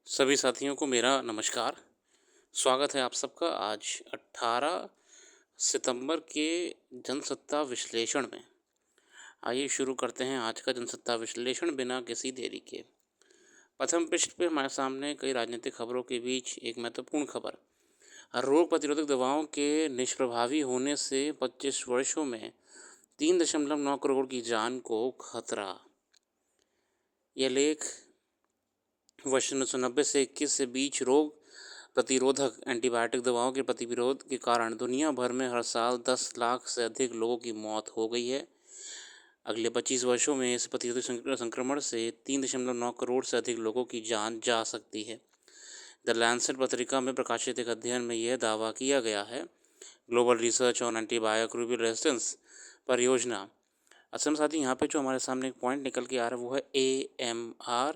सभी साथियों को मेरा नमस्कार। स्वागत है आप सबका आज 18 सितंबर के जनसत्ता विश्लेषण में। आइए शुरू करते हैं आज का जनसत्ता विश्लेषण बिना किसी देरी के। प्रथम पृष्ठ पे हमारे सामने कई राजनीतिक खबरों के बीच एक महत्वपूर्ण खबर। रोग प्रतिरोधक दवाओं के निष्प्रभावी होने से 25 वर्षों में 3.9 करोड़ की जान को खतरा। यह लेख वर्ष 1990 से 21 के बीच रोग प्रतिरोधक एंटीबायोटिक दवाओं के प्रतिविरोध के कारण दुनिया भर में हर साल 10 लाख से अधिक लोगों की मौत हो गई है। अगले 25 वर्षों में इस प्रतिरोधक संक्रमण से 3.9 करोड़ से अधिक लोगों की जान जा सकती है। द लैंसेट पत्रिका में प्रकाशित एक अध्ययन में यह दावा किया गया है। Global research on antibiotic resistance परियोजना। असल में साथी यहाँ पे जो हमारे सामने एक पॉइंट निकल के आ रहा है वो है AMR।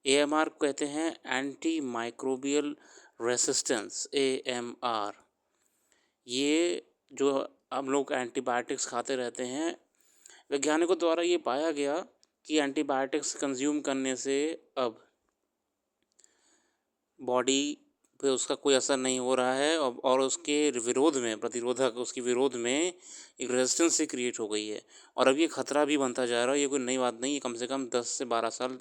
AMR को कहते हैं एंटी माइक्रोबियल रेसिस्टेंस। AMR ये जो हम लोग एंटीबायोटिक्स खाते रहते हैं, वैज्ञानिकों द्वारा ये पाया गया कि एंटीबायोटिक्स कंज्यूम करने से अब बॉडी पे उसका कोई असर नहीं हो रहा है और उसके विरोध में प्रतिरोधक उसके विरोध में एक रेजिस्टेंस से क्रिएट हो गई है और अब ये खतरा भी बनता जा रहा है। ये कोई नई बात नहीं है, कम से कम 10 से 12 साल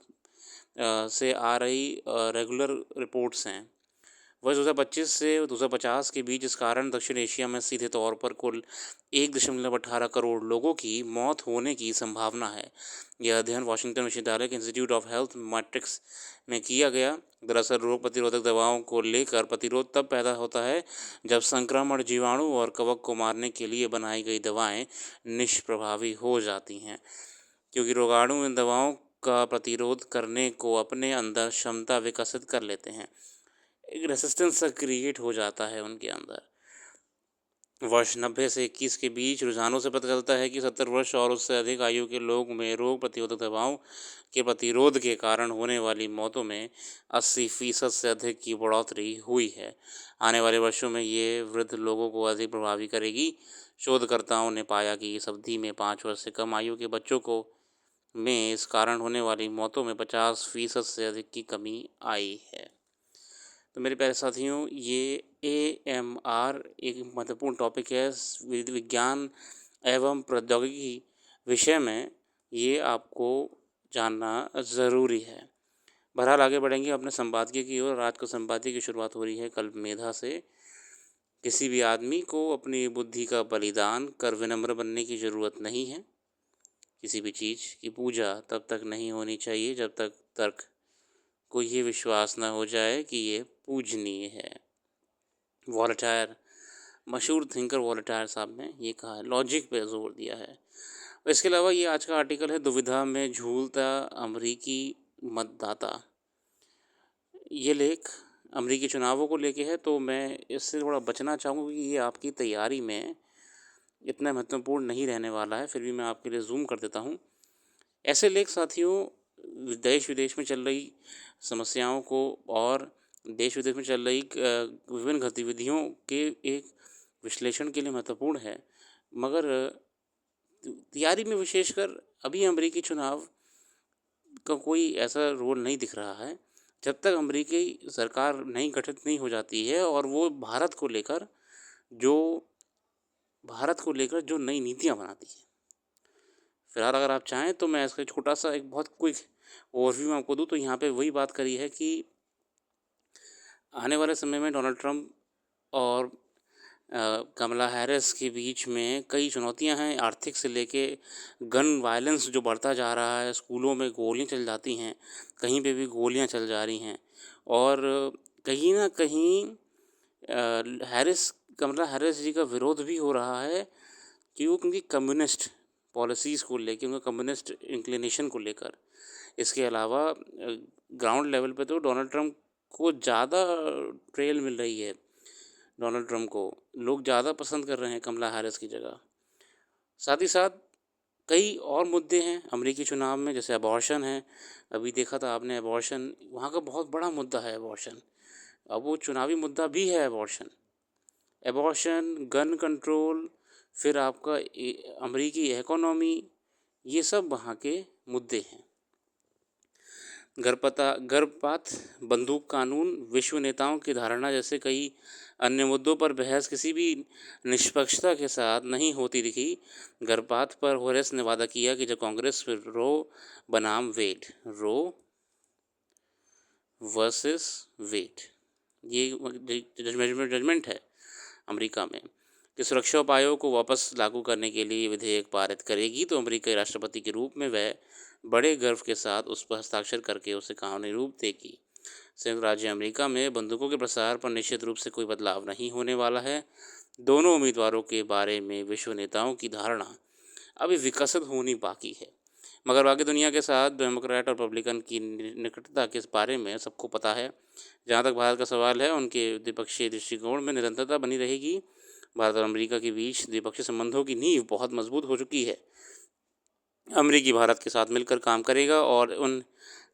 से आ रही रेगुलर रिपोर्ट्स हैं। वर्ष 2025 से 2050 के बीच इस कारण दक्षिण एशिया में सीधे तौर पर कुल 1.18 करोड़ लोगों की मौत होने की संभावना है। यह अध्ययन वाशिंगटन विश्वविद्यालय के इंस्टीट्यूट ऑफ हेल्थ मैट्रिक्स में किया गया। दरअसल रोग प्रतिरोधक दवाओं को लेकर प्रतिरोध तब पैदा होता है जब संक्रमण, जीवाणु और कवक को मारने के लिए बनाई गई दवाएं निष्प्रभावी हो जाती हैं, क्योंकि रोगाणु इन दवाओं का प्रतिरोध करने को अपने अंदर क्षमता विकसित कर लेते हैं। एक रेसिस्टेंस क्रिएट हो जाता है उनके अंदर। वर्ष 90 से 21 के बीच रुझानों से पता चलता है कि 70 वर्ष और उससे अधिक आयु के लोग में रोग प्रतिरोधक दवाओं के प्रतिरोध के कारण होने वाली मौतों में 80% से अधिक की बढ़ोतरी हुई है। आने वाले वर्षों में ये वृद्ध लोगों को अधिक प्रभावी करेगी। शोधकर्ताओं ने पाया कि इस अवधि में 5 वर्ष से कम आयु के बच्चों को में इस कारण होने वाली मौतों में 50% से अधिक की कमी आई है। तो मेरे प्यारे साथियों, ये AMR एक महत्वपूर्ण टॉपिक है विज्ञान एवं प्रौद्योगिकी विषय में। ये आपको जानना ज़रूरी है। बहरहाल आगे बढ़ेंगे अपने संपादकीय की ओर। आज का संपादकीय की शुरुआत हो रही है कल्प मेधा से। किसी भी आदमी को अपनी बुद्धि का बलिदान कर विनम्र बनने की ज़रूरत नहीं है। किसी भी चीज़ की पूजा तब तक नहीं होनी चाहिए जब तक तर्क को ये विश्वास न हो जाए कि ये पूजनीय है। वॉल्टायर, मशहूर थिंकर वॉल्टायर साहब ने ये कहा है, लॉजिक पे जोर दिया है। और इसके अलावा ये आज का आर्टिकल है दुविधा में झूलता अमरीकी मतदाता। ये लेख अमरीकी चुनावों को लेके है, तो मैं इससे थोड़ा बचना चाहूँगा कि ये आपकी तैयारी में इतना महत्वपूर्ण नहीं रहने वाला है। फिर भी मैं आपके लिए जूम कर देता हूँ। ऐसे लेख साथियों देश विदेश में चल रही समस्याओं को और देश विदेश में चल रही विभिन्न गतिविधियों के एक विश्लेषण के लिए महत्वपूर्ण है। मगर तैयारी में विशेषकर अभी अमेरिकी चुनाव का कोई ऐसा रोल नहीं दिख रहा है जब तक अमेरिकी सरकार नहीं गठित नहीं हो जाती है और वो भारत को लेकर जो नई नीतियाँ बनाती है। फिलहाल अगर आप चाहें तो मैं इसका छोटा सा एक बहुत क्विक ओवरव्यू आपको दूँ, तो यहाँ पे वही बात करी है कि आने वाले समय में डोनाल्ड ट्रंप और कमला हैरिस के बीच में कई चुनौतियां हैं। आर्थिक से लेके गन वायलेंस जो बढ़ता जा रहा है, स्कूलों में गोलियां चल जाती हैं, कहीं पे भी गोलियां चल जा रही हैं और कहीं ना कहीं कमला हैरिस जी का विरोध भी हो रहा है कि वो क्योंकि कम्युनिस्ट पॉलिसीज़ को लेकर, उनका कम्युनिस्ट इंक्लिनेशन को लेकर। इसके अलावा ग्राउंड लेवल पे तो डोनाल्ड ट्रंप को ज़्यादा ट्रेल मिल रही है। डोनाल्ड ट्रंप को लोग ज़्यादा पसंद कर रहे हैं कमला हैरिस की जगह। साथ ही साथ कई और मुद्दे हैं अमेरिकी चुनाव में, जैसे अबॉर्शन है। अभी देखा था आपने अबॉर्शन, वहाँ का बहुत बड़ा मुद्दा है अबॉर्शन। अब वो चुनावी मुद्दा भी है अबॉर्शन, गन कंट्रोल, फिर आपका अमेरिकी इकोनॉमी, ये सब वहाँ के मुद्दे हैं। गर्भपात बंदूक कानून, विश्व नेताओं की धारणा जैसे कई अन्य मुद्दों पर बहस किसी भी निष्पक्षता के साथ नहीं होती दिखी। गर्भपात पर होरेस ने वादा किया कि जब कांग्रेस फिर रो बनाम वेड, रो वर्सेस वेड, ये जजमेंट है अमेरिका में कि सुरक्षा उपायों को वापस लागू करने के लिए विधेयक पारित करेगी, तो अमेरिकी राष्ट्रपति के रूप में वह बड़े गर्व के साथ उस पर हस्ताक्षर करके उसे कानूनी रूप देगी। संयुक्त राज्य अमेरिका में बंदूकों के प्रसार पर निश्चित रूप से कोई बदलाव नहीं होने वाला है। दोनों उम्मीदवारों के बारे में विश्व नेताओं की धारणा अभी विकसित होनी बाकी है, मगर बाकी दुनिया के साथ डेमोक्रेट और रिपब्लिकन की निकटता के बारे में सबको पता है। जहाँ तक भारत का सवाल है, उनके द्विपक्षीय दृष्टिकोण में निरंतरता बनी रहेगी। भारत और अमेरिका के बीच द्विपक्षीय संबंधों की नींव बहुत मजबूत हो चुकी है। अमेरिकी भारत के साथ मिलकर काम करेगा और उन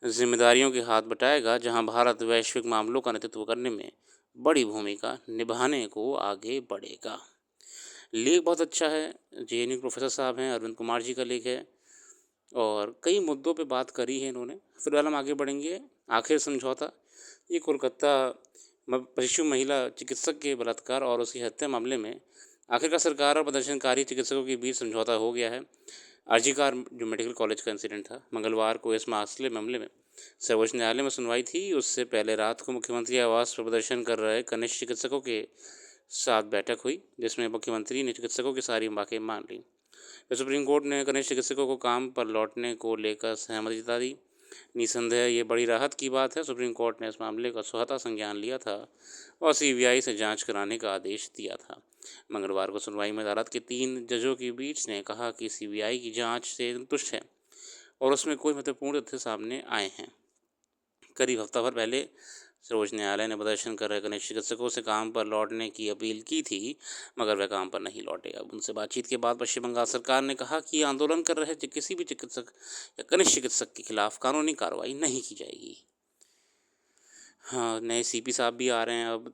जिम्मेदारियों के हाथ बटाएगा जहां भारत वैश्विक मामलों का नेतृत्व करने में बड़ी भूमिका निभाने को आगे बढ़ेगा। लेख बहुत अच्छा है, जेएनयू प्रोफेसर साहब हैं, अरविंद कुमार जी का लेख है और कई मुद्दों पे बात करी है इन्होंने। फिलहाल हम आगे बढ़ेंगे। आखिर समझौता, ये कोलकाता पशु महिला चिकित्सक के बलात्कार और उसकी हत्या मामले में आखिरकार सरकार और प्रदर्शनकारी चिकित्सकों के बीच समझौता हो गया है। आरजीकर जो मेडिकल कॉलेज का इंसिडेंट था, मंगलवार को इस मामले में सर्वोच्च न्यायालय में सुनवाई थी। उससे पहले रात को मुख्यमंत्री आवास पर प्रदर्शन कर रहे कनिष्ठ चिकित्सकों के साथ बैठक हुई, जिसमें मुख्यमंत्री ने चिकित्सकों की सारी बातें मान ली। सुप्रीम कोर्ट ने कनिष्ठ चिकित्सकों को काम पर लौटने को लेकर सहमति जता दी। निसंदेह ये बड़ी राहत की बात है। सुप्रीम कोर्ट ने इस मामले का स्वतः संज्ञान लिया था और सीबीआई से जांच कराने का आदेश दिया था। मंगलवार को सुनवाई में अदालत के 3 जजों के बीच ने कहा कि सीबीआई की जांच से संतुष्ट है और उसमें कोई महत्वपूर्ण तथ्य सामने आए हैं। करीब हफ्ता भर पहले सर्वोच्च न्यायालय ने प्रदर्शन कर रहे कनिष्ठ चिकित्सकों से काम पर लौटने की अपील की थी, मगर वह काम पर नहीं लौटे। अब उनसे बातचीत के बाद पश्चिम बंगाल सरकार ने कहा कि आंदोलन कर रहे किसी भी चिकित्सक या कनिष्ठ चिकित्सक के खिलाफ कानूनी कार्रवाई नहीं की जाएगी। हाँ, नए सीपी साहब भी आ रहे हैं अब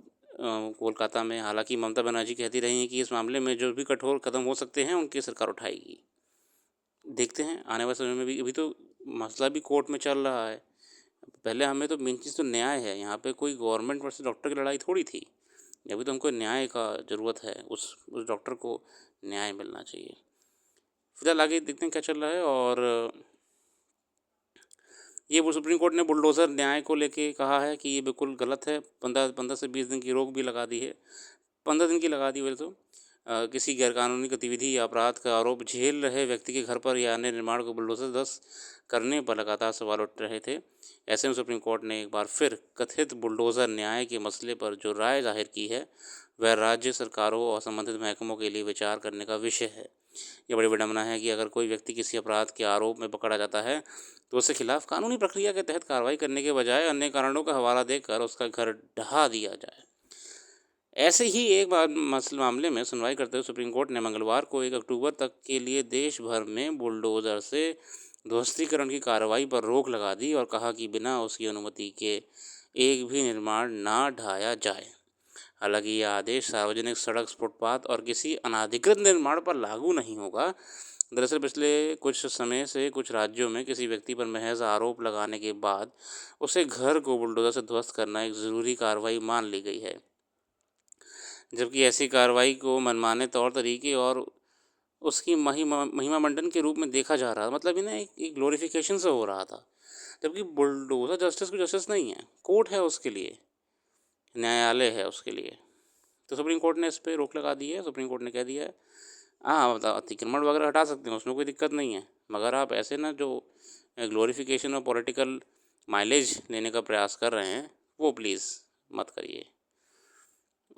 कोलकाता में। हालांकि ममता बनर्जी कहती रही हैं कि इस मामले में जो भी कठोर कदम हो सकते हैं उनकी सरकार उठाएगी। देखते हैं आने वाले समय में भी। अभी तो मसला भी कोर्ट में चल रहा है। पहले हमें तो मेन चीज़ तो न्याय है। यहाँ पे कोई गवर्नमेंट वर्सेस डॉक्टर की लड़ाई थोड़ी थी। अभी तो हमको न्याय का ज़रूरत है, उस डॉक्टर को न्याय मिलना चाहिए। फिलहाल आगे देखते हैं क्या चल रहा है। और ये वो सुप्रीम कोर्ट ने बुलडोज़र न्याय को लेके कहा है कि ये बिल्कुल गलत है। 15 से 20 दिन की रोक भी लगा दी है। 15 दिन की लगा दी। वैसे तो किसी गैरकानूनी गतिविधि या अपराध का आरोप झेल रहे व्यक्ति के घर पर या अन्य निर्माण को बुलडोज़र ध्वस्त करने पर लगातार सवाल उठ रहे थे। ऐसे में सुप्रीम कोर्ट ने एक बार फिर कथित बुलडोज़र न्याय के मसले पर जो राय जाहिर की है, वह राज्य सरकारों और संबंधित महकमों के लिए विचार करने का विषय है। ये बड़ी विडंबना है कि अगर कोई व्यक्ति किसी अपराध के आरोप में पकड़ा जाता है तो उसके खिलाफ कानूनी प्रक्रिया के तहत कार्रवाई करने के बजाय अन्य कारणों का हवाला देकर उसका घर ढहा दिया जाए। ऐसे ही एक बार मामले में सुनवाई करते हुए सुप्रीम कोर्ट ने मंगलवार को 1 अक्टूबर तक के लिए देश भर में बुलडोज़र से ध्वस्तीकरण की कार्रवाई पर रोक लगा दी और कहा कि बिना उसकी अनुमति के एक भी निर्माण ना ढाया जाए। हालांकि यह आदेश सार्वजनिक सड़क, फुटपाथ और किसी अनाधिकृत निर्माण पर लागू नहीं होगा। दरअसल पिछले कुछ समय से कुछ राज्यों में किसी व्यक्ति पर महज आरोप लगाने के बाद उसे घर को बुलडोज़र से ध्वस्त करना एक ज़रूरी कार्रवाई मान ली गई है, जबकि ऐसी कार्रवाई को मनमाने तौर तरीके और उसकी महिमा मंडन के रूप में देखा जा रहा था। मतलब इन्हें एक ग्लोरिफिकेशन से हो रहा था, जबकि बुलडोज़र जस्टिस को जस्टिस नहीं है, कोर्ट है उसके लिए, न्यायालय है उसके लिए। तो सुप्रीम कोर्ट ने इस पर रोक लगा दी है। सुप्रीम कोर्ट ने कह दिया है हाँ, मतलब अतिक्रमण वगैरह हटा सकते हैं, उसमें कोई दिक्कत नहीं है, मगर आप ऐसे ना जो ग्लोरिफिकेशन और पॉलिटिकल माइलेज लेने का प्रयास कर रहे हैं वो प्लीज़ मत करिए।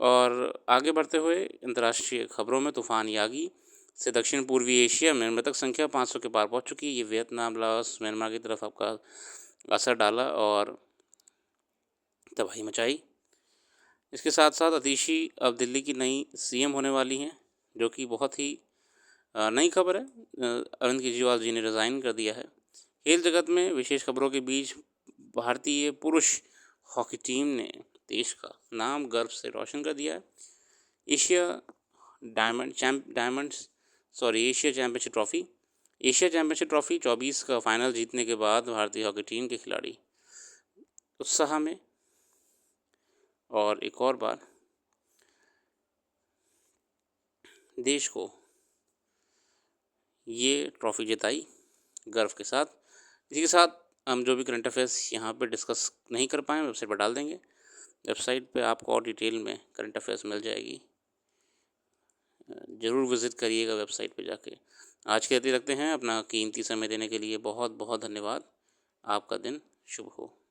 और आगे बढ़ते हुए अंतर्राष्ट्रीय खबरों में, तूफान यागी से दक्षिण पूर्वी एशिया में मृतक संख्या 500 के पार पहुंच चुकी है। ये वियतनाम, लाओस, म्यांमार की तरफ आपका असर डाला और तबाही मचाई। इसके साथ साथ अतिशी अब दिल्ली की नई सीएम होने वाली हैं, जो कि बहुत ही नई खबर है। अरविंद केजरीवाल जी ने रिज़ाइन कर दिया है। खेल जगत में विशेष खबरों के बीच भारतीय पुरुष हॉकी टीम ने देश का नाम गर्व से रोशन कर दिया है। एशिया चैम्पियनशिप ट्रॉफ़ी 24 का फाइनल जीतने के बाद भारतीय हॉकी टीम के खिलाड़ी उत्साह में और एक और बार देश को ये ट्रॉफ़ी जिताई गर्व के साथ। इसी के साथ हम जो भी करंट अफेयर्स यहाँ पे डिस्कस नहीं कर पाएँ वेबसाइट पर डाल देंगे। वेबसाइट पे आपको और डिटेल में करंट अफेयर्स मिल जाएगी। ज़रूर विज़िट करिएगा वेबसाइट पे जाके। आज के लिए रखते हैं। अपना कीमती समय देने के लिए बहुत बहुत धन्यवाद। आपका दिन शुभ हो।